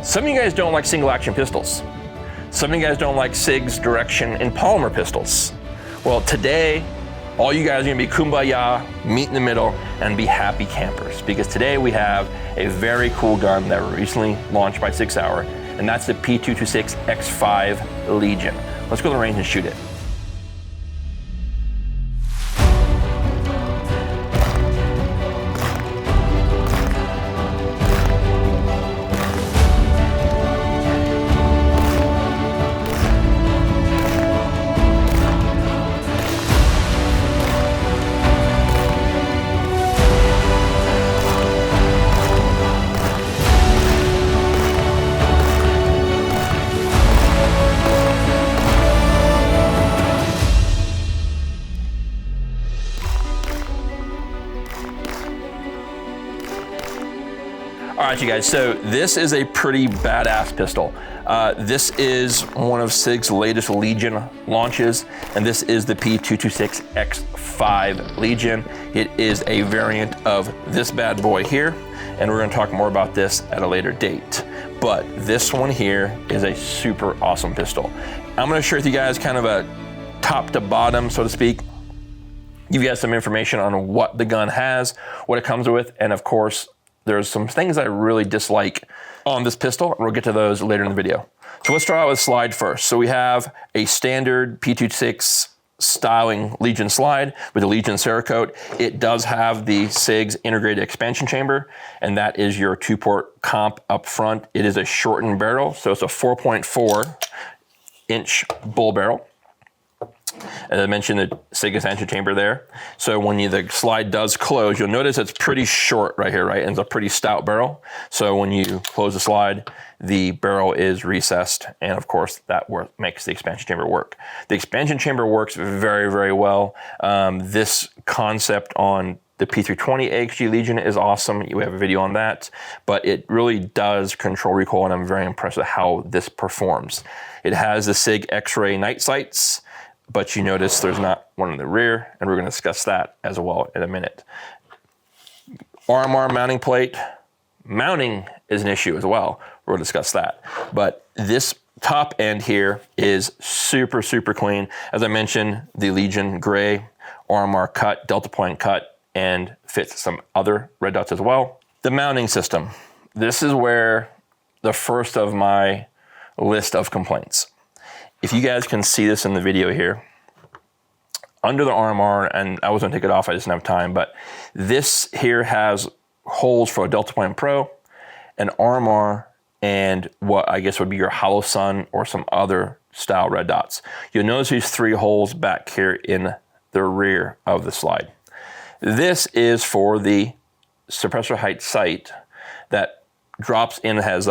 Some of you guys don't like single action pistols. Some of you guys don't like Sig's direction in polymer pistols. Well, today, all you guys are gonna be kumbaya, meet in the middle, and be happy campers. Because today we have a very cool gun that recently launched by Sig Sauer, and that's the P226 X-5 Legion. Let's go to the range and shoot it. All right, you guys, so this is a pretty badass pistol. This is one of Sig's latest Legion launches, and this is the P226 X-5 Legion. It is a variant of this bad boy here, and we're gonna talk more about this at a later date. But this one here is a super awesome pistol. I'm gonna share with you guys kind of a top to bottom, so to speak, give you guys some information on what the gun has, what it comes with, and of course, there's some things I really dislike on this pistol, and we'll get to those later in the video. So let's start out with slide first. So we have a standard P226 styling Legion slide with the Legion Cerakote. It does have the Sig's integrated expansion chamber, and that is your 2-port comp up front. It is a shortened barrel, so it's a 4.4-inch bull barrel. As I mentioned, the Sig expansion chamber there. So when the slide does close, you'll notice it's pretty short right here, right? And it's a pretty stout barrel. So when you close the slide, the barrel is recessed. And of course, that makes the expansion chamber work. The expansion chamber works very, very well. This concept on the P320 AXG Legion is awesome. We have a video on that, but it really does control recoil, and I'm very impressed with how this performs. It has the Sig X-ray night sights, but you notice there's not one in the rear, and we're gonna discuss that as well in a minute. RMR mounting plate. Mounting is an issue as well. We're gonna discuss that. But this top end here is super, super clean. As I mentioned, the Legion gray RMR cut, delta point cut, and fits some other red dots as well. The mounting system. This is where the first of my list of complaints. If you guys can see this in the video here, under the RMR, and I was gonna take it off, I just didn't have time, but this here has holes for a Delta Point Pro, an RMR, and what I guess would be your Hollow Sun or some other style red dots. You'll notice these 3 holes back here in the rear of the slide. This is for the suppressor height sight that drops in, it has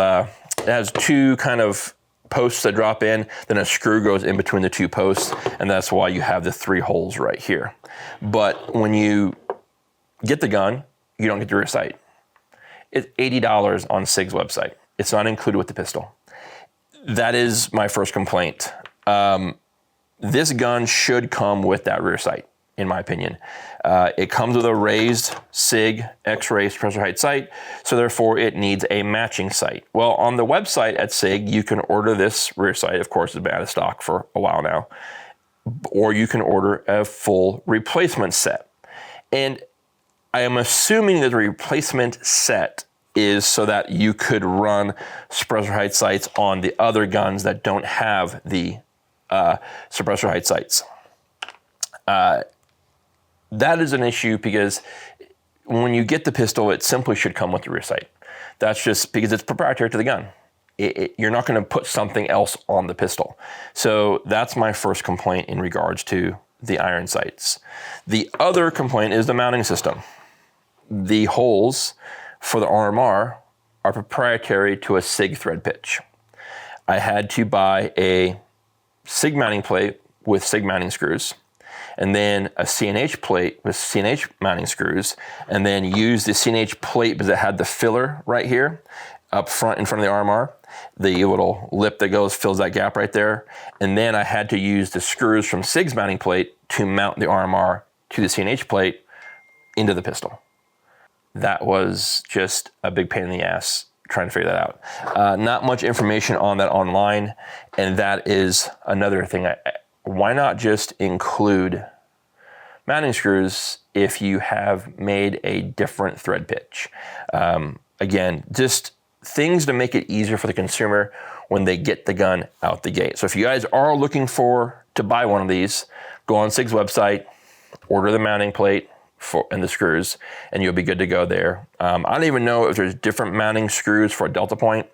2 kind of posts that drop in, then a screw goes in between the 2 posts, and that's why you have the 3 holes right here. But when you get the gun, you don't get the rear sight. It's $80 on Sig's website. It's not included with the pistol. That is my first complaint. This gun should come with that rear sight, in my opinion. It comes with a raised Sig X-ray suppressor height sight, so therefore it needs a matching sight. Well, on the website at Sig, you can order this rear sight. Of course, it's been out of stock for a while now. Or you can order a full replacement set. And I am assuming that the replacement set is so that you could run suppressor height sights on the other guns that don't have the suppressor height sights. That is an issue because when you get the pistol, it simply should come with the rear sight. That's just because it's proprietary to the gun. You're not gonna put something else on the pistol. So that's my first complaint in regards to the iron sights. The other complaint is the mounting system. The holes for the RMR are proprietary to a Sig thread pitch. I had to buy a Sig mounting plate with Sig mounting screws, and then a CNH plate with CNH mounting screws, and then use the CNH plate because it had the filler right here up front in front of the RMR. The little lip that fills that gap right there. And then I had to use the screws from Sig's mounting plate to mount the RMR to the CNH plate into the pistol. That was just a big pain in the ass. trying to figure that out. Not much information on that online, and that is another thing. Why not just include mounting screws if you have made a different thread pitch? Again, just things to make it easier for the consumer when they get the gun out the gate. So if you guys are looking to buy one of these, go on Sig's website, order the mounting plate and the screws, and you'll be good to go there. I don't even know if there's different mounting screws for a Delta Point,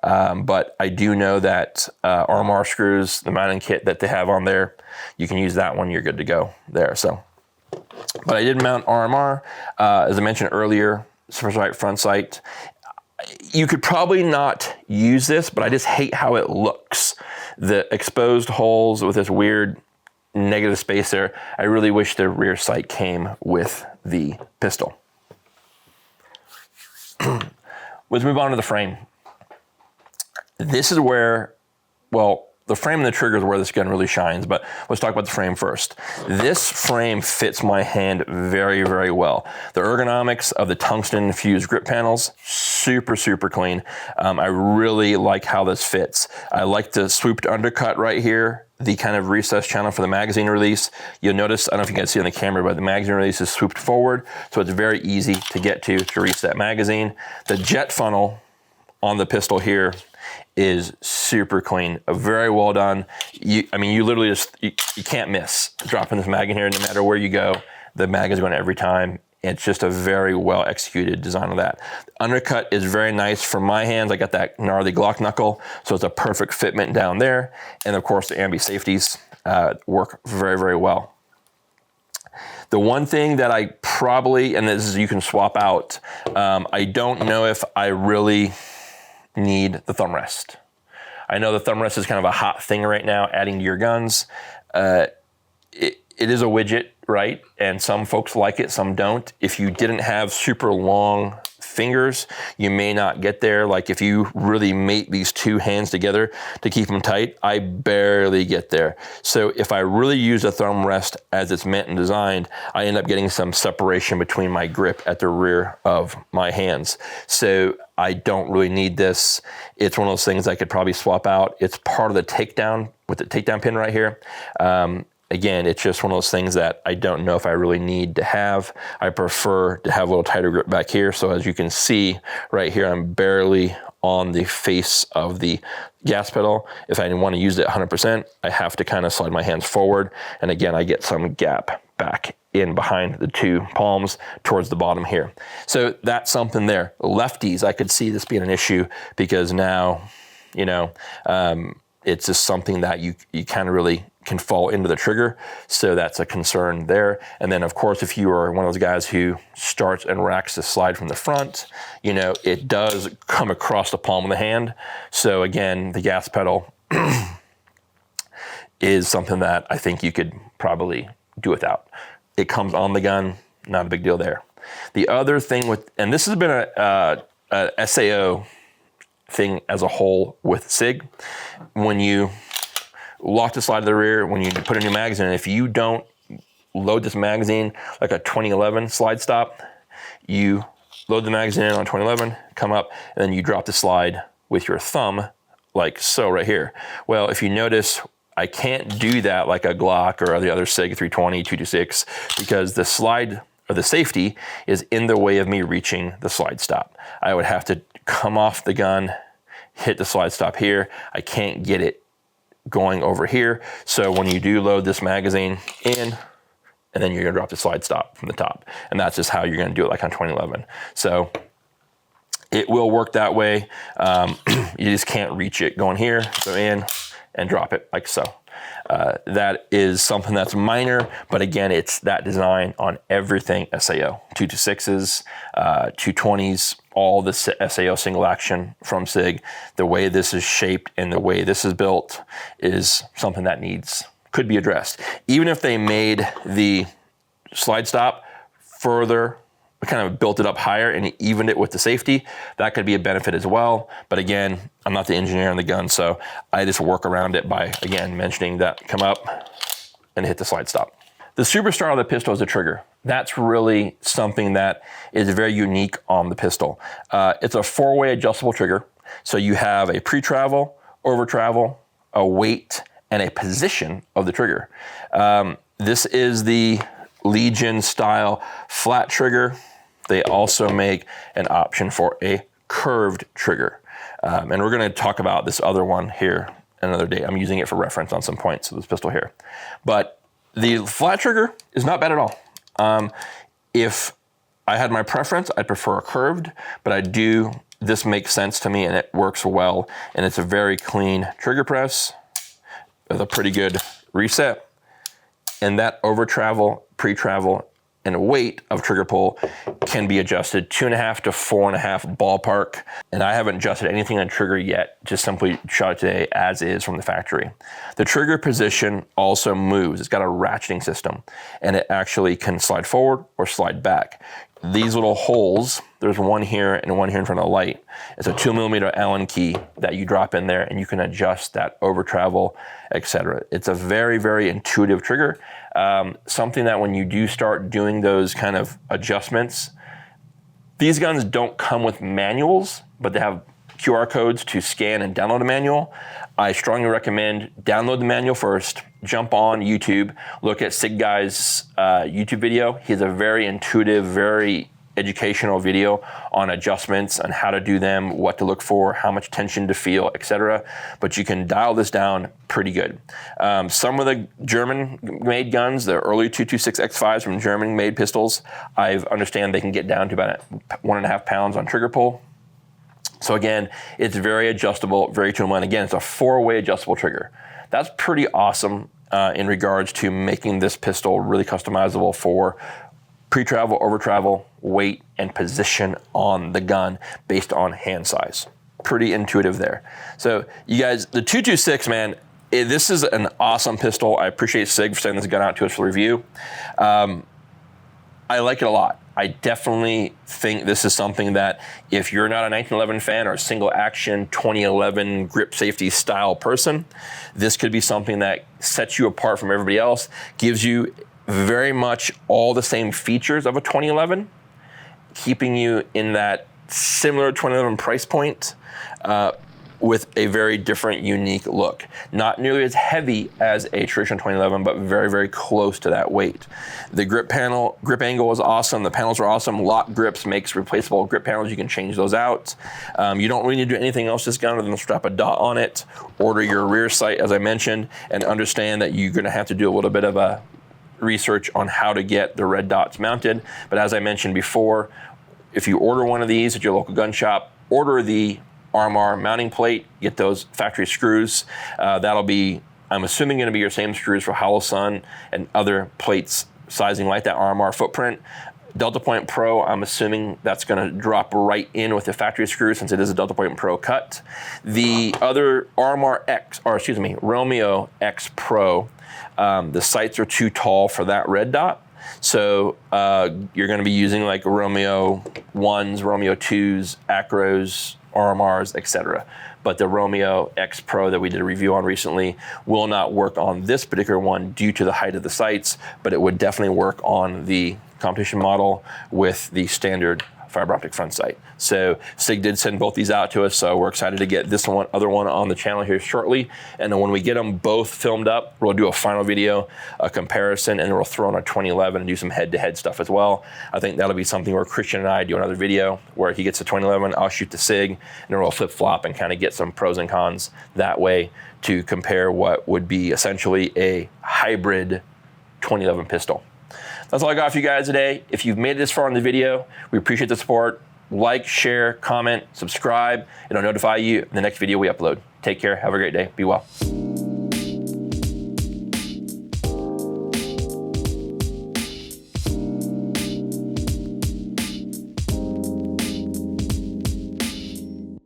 but I do know that RMR screws, the mounting kit that they have on there, you can use that one, you're good to go there. So, but I did mount RMR, as I mentioned earlier, front sight. You could probably not use this, but I just hate how it looks. The exposed holes with this weird negative space there. I really wish the rear sight came with the pistol. Let's move on to the frame. This is where, well, the frame and the trigger is where this gun really shines, but let's talk about the frame first. This frame fits my hand very, very well. The ergonomics of the tungsten infused grip panels, super, super clean. I really like how this fits. I like the swooped undercut right here, the kind of recessed channel for the magazine release. You'll notice, I don't know if you can see on the camera, but the magazine release is swooped forward, so it's very easy to get to reset magazine. The jet funnel on the pistol here is super clean, very well done. I mean, you literally just, you can't miss dropping this mag in here. No matter where you go, the mag is going every time. It's just a very well executed design of that. The undercut is very nice for my hands. I got that gnarly Glock knuckle, so it's a perfect fitment down there. And of course, the ambi safeties work very, very well. The one thing that I probably, and this is you can swap out, I don't know if I really need the thumb rest. I know the thumb rest is kind of a hot thing right now, adding to your guns. It is a widget, right? And some folks like it, some don't. If you didn't have super long fingers, you may not get there. Like if you really mate these two hands together to keep them tight, I barely get there. So if I really use a thumb rest as it's meant and designed, I end up getting some separation between my grip at the rear of my hands. So I don't really need this. It's one of those things I could probably swap out. It's part of the takedown with the takedown pin right here. Again, it's just one of those things that I don't know if I really need to have. I prefer to have a little tighter grip back here. So as you can see right here, I'm barely on the face of the gas pedal. If I want to use it 100%, I have to kind of slide my hands forward. And again, I get some gap back in behind the two palms towards the bottom here. So that's something there. Lefties, I could see this being an issue because now, you know, it's just something that you kind of really can fall into the trigger. So that's a concern there. And then of course, if you are one of those guys who starts and racks the slide from the front, you know, it does come across the palm of the hand. So again, the gas pedal is something that I think you could probably do without. It comes on the gun, not a big deal there. The other thing with, and this has been a SAO thing as a whole with SIG, when you lock the slide to the rear, when you put a new magazine, if you don't load this magazine like a 2011 slide stop, you load the magazine in on 2011, come up, and then you drop the slide with your thumb like so right here. Well, if you notice, I can't do that like a Glock or the other SIG 320, 226, because the slide or the safety is in the way of me reaching the slide stop. I would have to come off the gun, hit the slide stop here. I can't get it going over here. So when you do load this magazine in, and then you're gonna drop the slide stop from the top. And that's just how you're gonna do it like on 2011. So it will work that way. You just can't reach it going here, go in and drop it like so. That is something that's minor, but again, it's that design on everything SAO. 226s, 220s, all the SAO single action from SIG. The way this is shaped and the way this is built is something that could be addressed. Even if they made the slide stop further, kind of built it up higher and evened it with the safety, that could be a benefit as well. But again, I'm not the engineer on the gun, so I just work around it by, again, mentioning that come up and hit the slide stop. The superstar of the pistol is the trigger. That's really something that is very unique on the pistol. It's a 4-way adjustable trigger. So you have a pre-travel, over travel, a weight, and a position of the trigger. This is the Legion style flat trigger. They also make an option for a curved trigger. And we're gonna talk about this other one here another day. I'm using it for reference on some points of this pistol here. But the flat trigger is not bad at all. If I had my preference, I'd prefer a curved, but this makes sense to me and it works well. And it's a very clean trigger press with a pretty good reset. And that over travel, pre-travel, and weight of trigger pull can be adjusted 2.5 to 4.5 ballpark. And I haven't adjusted anything on trigger yet, just simply shot it today as is from the factory. The trigger position also moves. It's got a ratcheting system and it actually can slide forward or slide back. These little holes, there's one here and one here in front of the light. It's a 2mm Allen key that you drop in there and you can adjust that over travel, etc. It's a very, very intuitive trigger. Something that when you do start doing those kind of adjustments, these guns don't come with manuals, but they have QR codes to scan and download a manual. I strongly recommend download the manual first, jump on YouTube, look at Sig Guy's YouTube video. He has a very intuitive, very educational video on adjustments and how to do them, what to look for, how much tension to feel, etc. But you can dial this down pretty good. Some of the German-made guns, the early 226 X-5s from German-made pistols, I understand they can get down to about 1.5 pounds on trigger pull. So again, it's very adjustable, very tunable, and again, it's a 4-way adjustable trigger. That's pretty awesome in regards to making this pistol really customizable for pre-travel, over travel, weight, and position on the gun based on hand size. Pretty intuitive there. So you guys, the 226, man, this is an awesome pistol. I appreciate Sig for sending this gun out to us for review. I like it a lot. I definitely think this is something that if you're not a 1911 fan or a single action 2011 grip safety style person, this could be something that sets you apart from everybody else, gives you very much all the same features of a 2011, keeping you in that similar 2011 price point with a very different, unique look. Not nearly as heavy as a traditional 2011, but very, very close to that weight. The grip angle is awesome. The panels are awesome. Lock Grips makes replaceable grip panels. You can change those out. You don't really need to do anything else to this gun other than strap a dot on it, order your rear sight, as I mentioned, and understand that you're gonna have to do a little bit of a research on how to get the red dots mounted. But as I mentioned before, if you order one of these at your local gun shop, order the RMR mounting plate, get those factory screws. That'll be, I'm assuming, gonna be your same screws for Hollow Sun and other plates sizing like that RMR footprint. Delta Point Pro, I'm assuming that's gonna drop right in with the factory screw since it is a Delta Point Pro cut. The other Romeo X Pro, the sights are too tall for that red dot. So you're gonna be using like Romeo 1s, Romeo 2s, Acros, RMRs, etc. But the Romeo X Pro that we did a review on recently will not work on this particular one due to the height of the sights, but it would definitely work on the competition model with the standard fiber optic front sight. So Sig did send both these out to us, so we're excited to get this other one on the channel here shortly. And then when we get them both filmed up, we'll do a final video, a comparison, and then we'll throw on a 2011 and do some head-to-head stuff as well. I think that'll be something where Christian and I do another video where he gets the 2011, I'll shoot the Sig, and then we'll flip-flop and kind of get some pros and cons that way to compare what would be essentially a hybrid 2011 pistol. That's all I got for you guys today. If you've made it this far in the video, we appreciate the support. Like, share, comment, subscribe. It'll notify you in the next video we upload. Take care. Have a great day. Be well.